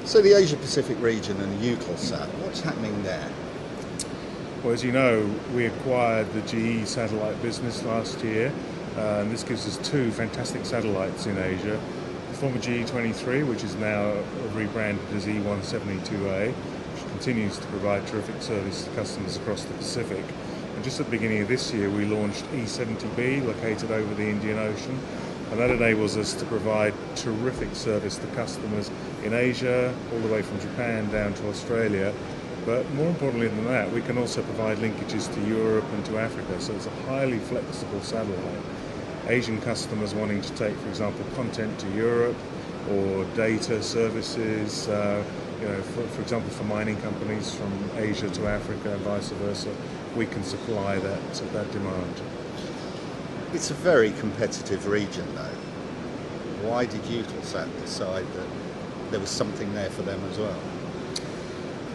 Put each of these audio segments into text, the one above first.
So the Asia Pacific region and Eutelsat, what's happening there? Well, as you know, we acquired the GE satellite business last year, and this gives us two fantastic satellites in Asia. The former GE-23, which is now rebranded as E172A, which continues to provide terrific service to customers across the Pacific. And just at the beginning of this year, we launched E70B, located over the Indian Ocean, and that enables us to provide terrific service to customers in Asia, all the way from Japan down to Australia. But more importantly than that, we can also provide linkages to Europe and to Africa, so it's a highly flexible satellite. Asian customers wanting to take, for example, content to Europe or data services, for example, for mining companies from Asia to Africa and vice versa, we can supply that demand. It's a very competitive region though. Why did Eutelsat decide that there was something there for them as well?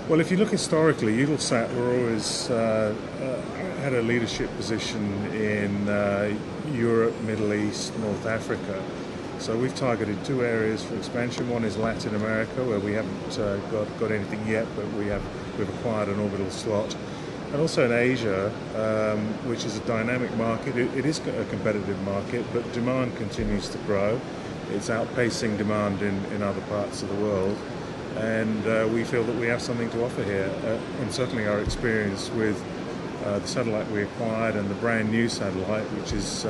Well, if you look historically, Eutelsat were always had a leadership position in Europe, Middle East, North Africa. So we've targeted two areas for expansion. One is Latin America, where we haven't got anything yet, but we've acquired an orbital slot. And also in Asia, which is a dynamic market. It is a competitive market, but demand continues to grow. It's outpacing demand in other parts of the world. And we feel that we have something to offer here. And certainly our experience with the satellite we acquired and the brand new satellite, which is,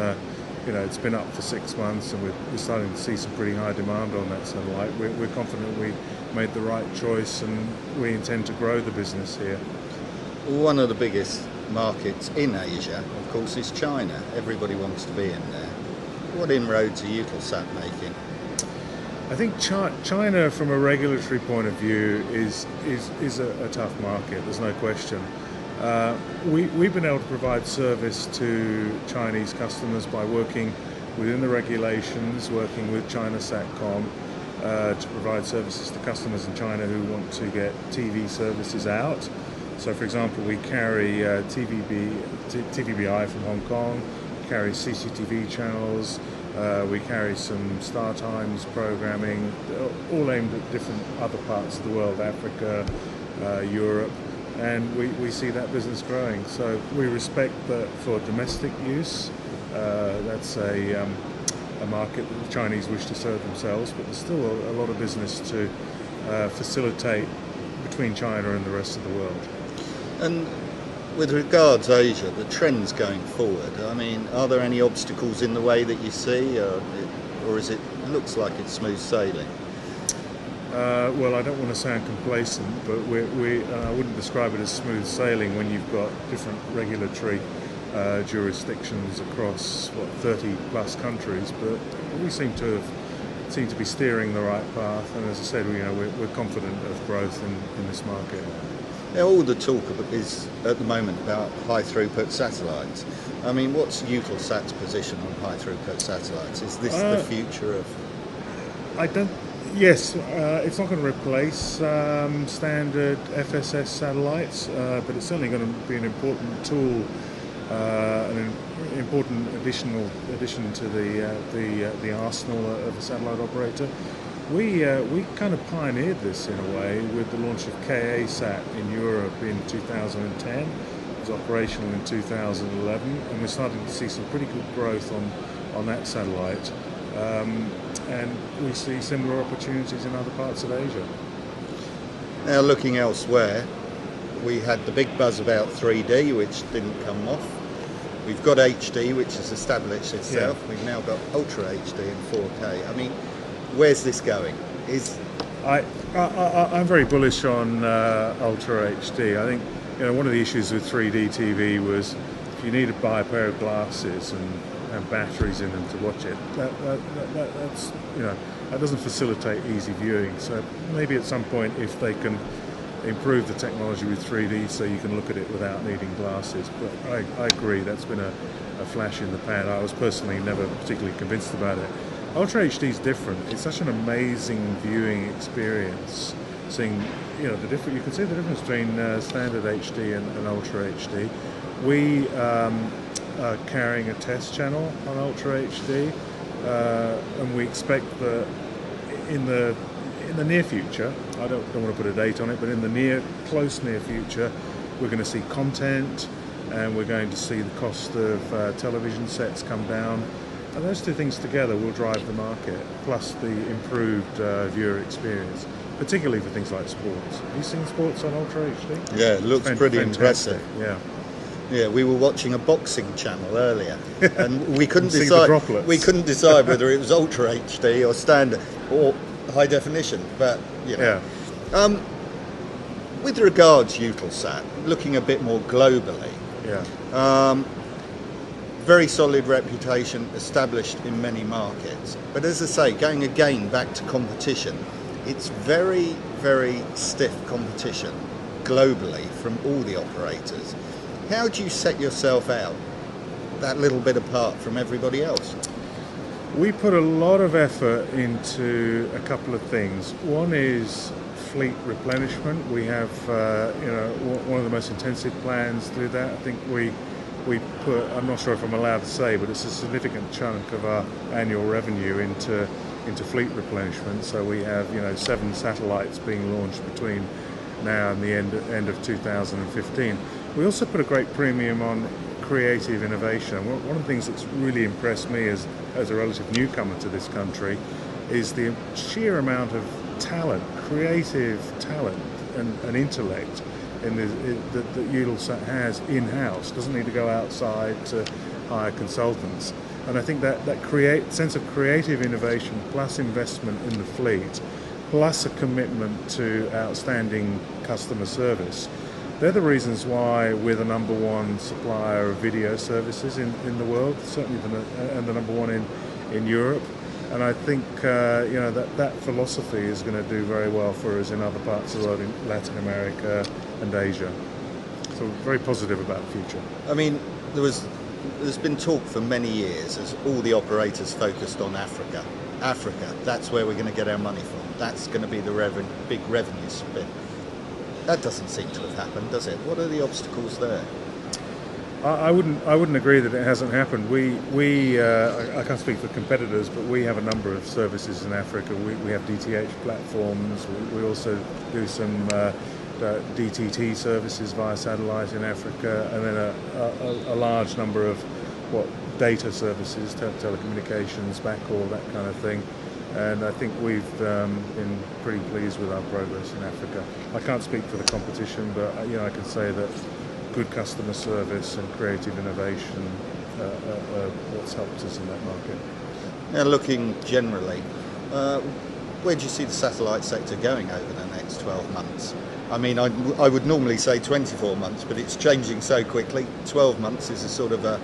it's been up for 6 months, and we're starting to see some pretty high demand on that satellite. We're confident we made the right choice, and we intend to grow the business here. One of the biggest markets in Asia, of course, is China. Everybody wants to be in there. What inroads are Eutelsat making? I think China, from a regulatory point of view, is a tough market. There's no question. We've been able to provide service to Chinese customers by working within the regulations, working with China Satcom to provide services to customers in China who want to get TV services out. So, for example, we carry TVBI from Hong Kong, carry CCTV channels. We carry some Star Times programming, all aimed at different other parts of the world, Africa, Europe, and we see that business growing. So we respect that for domestic use. That's a market that the Chinese wish to serve themselves, but there's still a lot of business to facilitate between China and the rest of the world. And with regards to Asia, the trends going forward, I mean, are there any obstacles in the way that you see, or is it looks like it's smooth sailing? Well, I don't want to sound complacent, but I wouldn't describe it as smooth sailing when you've got different regulatory jurisdictions across 30 plus countries. But we seem to be steering the right path, and as I said, we're confident of growth in this market. Now, all the talk is at the moment about high throughput satellites. I mean, what's Eutelsat's position on high throughput satellites? Is this the future of? Yes, it's not going to replace standard FSS satellites, but it's certainly going to be an important tool, an important addition to the arsenal of a satellite operator. We kind of pioneered this in a way with the launch of KA-SAT in Europe in 2010. It was operational in 2011, and we're starting to see some pretty good growth on that satellite. And we see similar opportunities in other parts of Asia. Now, looking elsewhere, we had the big buzz about 3D, which didn't come off. We've got HD, which has established itself. Yeah. We've now got Ultra HD and 4K. I mean, where's this going? I'm very bullish on Ultra HD. I think one of the issues with 3D TV was if you need to buy a pair of glasses and have batteries in them to watch it, that doesn't facilitate easy viewing. So maybe at some point, if they can improve the technology with 3D so you can look at it without needing glasses. But I agree, that's been a flash in the pan. I was personally never particularly convinced about it. Ultra HD is different. It's such an amazing viewing experience. Seeing, you can see the difference between standard HD and Ultra HD. We are carrying a test channel on Ultra HD, and we expect that in in the near future, I don't want to put a date on it, but in the close near future, we're going to see content, and we're going to see the cost of television sets come down. And those two things together will drive the market, plus the improved viewer experience, particularly for things like sports. Have you seen sports on Ultra HD? Yeah, it looks pretty fantastic. impressive. Yeah. Yeah, we were watching a boxing channel earlier, and we couldn't See the decide. droplets. We couldn't decide whether it was Ultra HD or standard or high definition. But you know, Yeah. with regards Eutelsat, looking a bit more globally, Yeah. very solid reputation, established in many markets. But as I say, going again back to competition, it's very, very stiff competition globally from all the operators. How do you set yourself out that little bit apart from everybody else? We put a lot of effort into a couple of things. One is fleet replenishment. We have, one of the most intensive plans to do that. I think we put, I'm not sure if I'm allowed to say, but it's a significant chunk of our annual revenue into fleet replenishment. So we have, 7 satellites being launched between now and the end of 2015. We also put a great premium on creative innovation. One of the things that's really impressed me as a relative newcomer to this country is the sheer amount of talent, creative talent and intellect that Eutelsat has in-house. Doesn't need to go outside to hire consultants. And I think that sense of creative innovation plus investment in the fleet plus a commitment to outstanding customer service, they're the reasons why we're the number one supplier of video services in the world, certainly and the number one in Europe. And I think that philosophy is going to do very well for us in other parts of the world, in Latin America and Asia. So we're very positive about the future. I mean, there's been talk for many years as all the operators focused on Africa. Africa, that's where we're going to get our money from. That's going to be the big revenue spin. That doesn't seem to have happened, does it? What are the obstacles there? I wouldn't agree that it hasn't happened. I can't speak for competitors, but we have a number of services in Africa. We have DTH platforms. We also do some DTT services via satellite in Africa, and then a large number of data services, telecommunications, backhaul, that kind of thing. And I think we've been pretty pleased with our progress in Africa. I can't speak for the competition, but I can say that good customer service and creative innovation are what's helped us in that market. Now, looking generally, where do you see the satellite sector going over the next 12 months? I mean, I would normally say 24 months, but it's changing so quickly. 12 months is a sort of a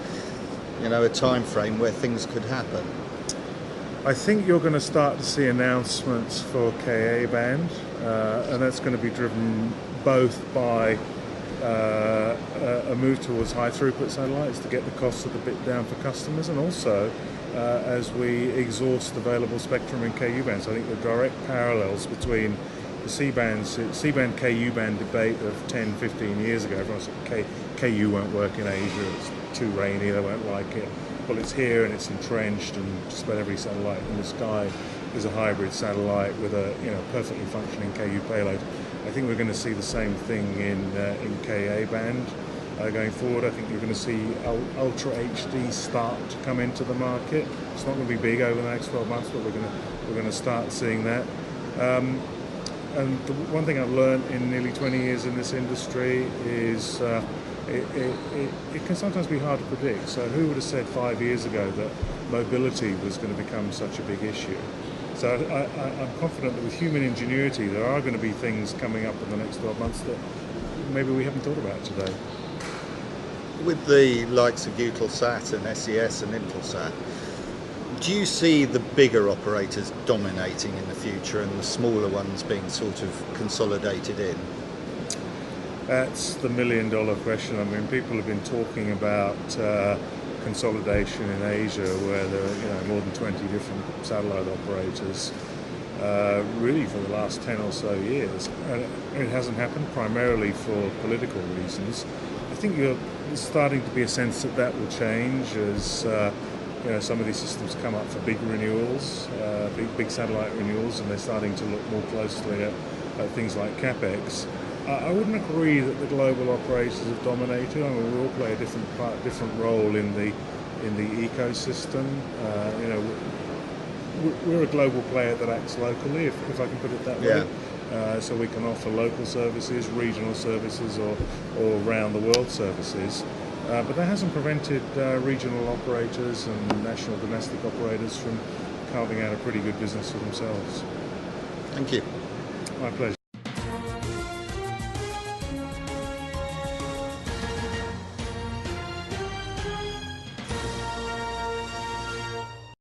time frame where things could happen. I think you're going to start to see announcements for Ka band, and that's going to be driven both by a move towards high throughput satellites to get the cost of the bit down for customers, and also as we exhaust available spectrum in Ku band. So I think the direct parallels between the C-band Ku band debate of 10, 15 years ago. Everyone said Ku won't work in Asia, it's too rainy, they won't like it. Well, it's here and it's entrenched, and just about every satellite in the sky is a hybrid satellite with a perfectly functioning Ku payload. I think we're going to see the same thing in Ka band going forward. I think you're going to see Ultra HD start to come into the market. It's not going to be big over the next 12 months, but we're going to start seeing that. And the one thing I've learned in nearly 20 years in this industry is it can sometimes be hard to predict. So who would have said 5 years ago that mobility was going to become such a big issue? So I'm confident that with human ingenuity there are going to be things coming up in the next 12 months that maybe we haven't thought about today. With the likes of Eutelsat and SES and Intelsat, do you see the bigger operators dominating in the future and the smaller ones being sort of consolidated in? That's the million-dollar question. I mean, people have been talking about consolidation in Asia, where there are more than 20 different satellite operators, really for the last 10 or so years. And it hasn't happened primarily for political reasons. I think there's starting to be a sense that will change as some of these systems come up for big renewals, big satellite renewals, and they're starting to look more closely at things like capex. I wouldn't agree that the global operators have dominated. I mean, we all play a different role in the ecosystem. We're a global player that acts locally, if I can put it that way. So we can offer local services, regional services, or round the world services. But that hasn't prevented regional operators and national domestic operators from carving out a pretty good business for themselves. Thank you. My pleasure.